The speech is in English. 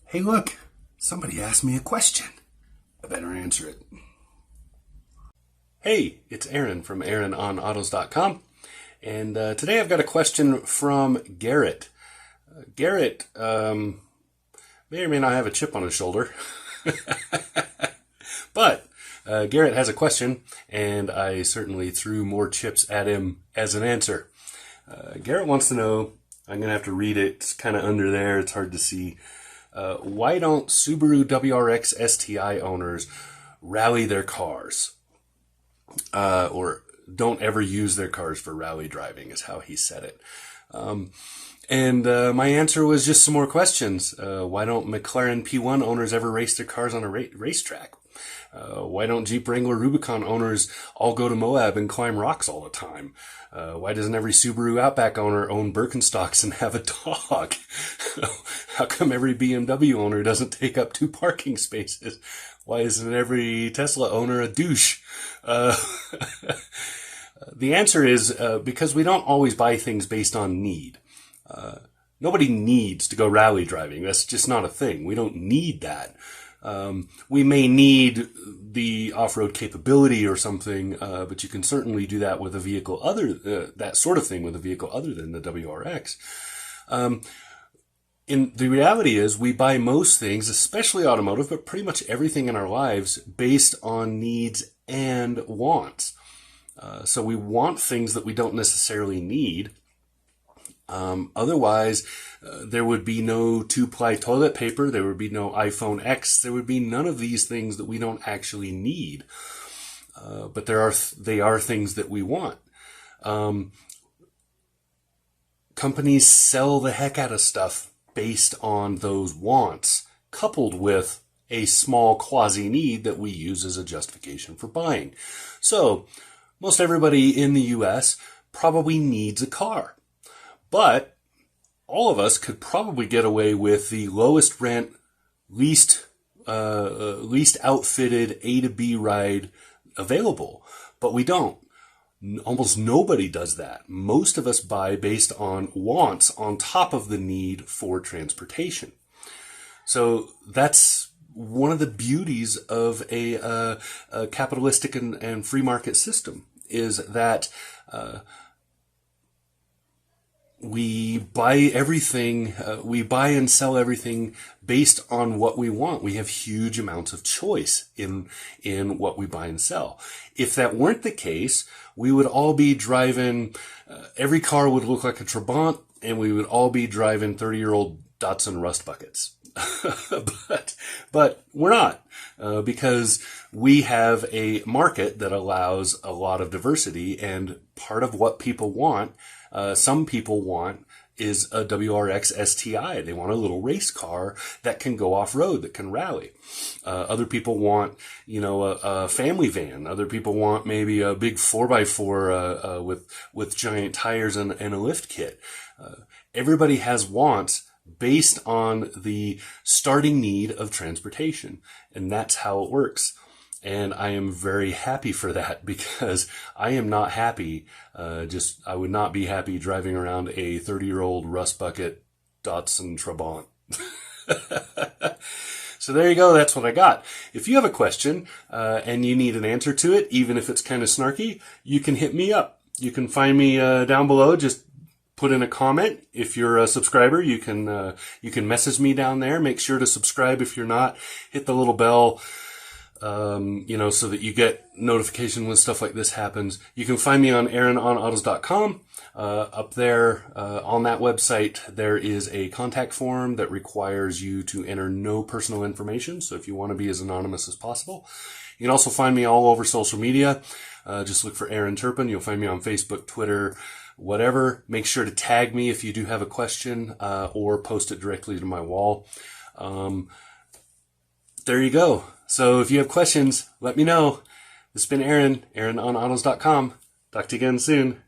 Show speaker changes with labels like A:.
A: Hey look, somebody asked me a question. I better answer it. Hey, it's Aaron from AaronOnAutos.com, and today I've got a question from Garrett. Garrett may or may not have a chip on his shoulder, but Garrett has a question, and I certainly threw more chips at him as an answer. Garrett wants to know, I'm going to have to read it, it's kind of under there, it's hard to see. Why don't Subaru WRX STI owners rally their cars? Or don't ever use their cars for rally driving is how he said it. And my answer was just some more questions. Why don't McLaren P1 owners ever race their cars on a racetrack? Why don't Jeep Wrangler Rubicon owners all go to Moab and climb rocks all the time? Why doesn't every Subaru Outback owner own Birkenstocks and have a dog? How come every BMW owner doesn't take up 2 parking spaces? Why isn't every Tesla owner a douche? The answer is because we don't always buy things based on need. Nobody needs to go rally driving. That's just not a thing. We don't need that. We may need the off-road capability or something, but you can certainly do that with a vehicle that sort of thing with a vehicle other than the WRX. The reality is we buy most things, especially automotive, but pretty much everything in our lives based on needs and wants. So we want things that we don't necessarily need. Otherwise, there would be no 2-ply toilet paper. There would be no iPhone X. There would be none of these things that we don't actually need. But they are things that we want. Companies sell the heck out of stuff based on those wants, coupled with a small quasi-need that we use as a justification for buying. So, most everybody in the US probably needs a car. But all of us could probably get away with the lowest rent, least outfitted A to B ride available. But we don't. Almost nobody does that. Most of us buy based on wants on top of the need for transportation. So that's one of the beauties of a capitalistic and free market system is that we buy everything, we buy and sell everything based on what we want. We have huge amounts of choice in what we buy and sell. If that weren't the case, we would all be driving, every car would look like a Trabant, and we would all be driving 30-year-old Datsun rust buckets. but we're not, because we have a market that allows a lot of diversity, and part of what people want, some people want, is a WRX STI. They want a little race car that can go off-road, that can rally. Other people want, a family van. Other people want maybe a big 4x4 with giant tires and a lift kit. Everybody has wants based on the starting need of transportation. And that's how it works. And I am very happy for that, because I am not happy. I would not be happy driving around a 30-year-old rust bucket Datsun Trabant. So there you go. That's what I got. If you have a question, and you need an answer to it, even if it's kind of snarky, you can hit me up. You can find me, down below. Just put in a comment. If you're a subscriber, you can message me down there. Make sure to subscribe. If you're not, hit the little bell, so that you get notification when stuff like this happens. You can find me on AaronOnAutos.com. Up there, on that website, there is a contact form that requires you to enter no personal information. So if you want to be as anonymous as possible, you can also find me all over social media. Just look for Aaron Turpin. You'll find me on Facebook, Twitter, whatever. Make sure to tag me if you do have a question, or post it directly to my wall. There you go. So if you have questions, let me know. This has been Aaron, AaronOnAutos.com. Talk to you again soon.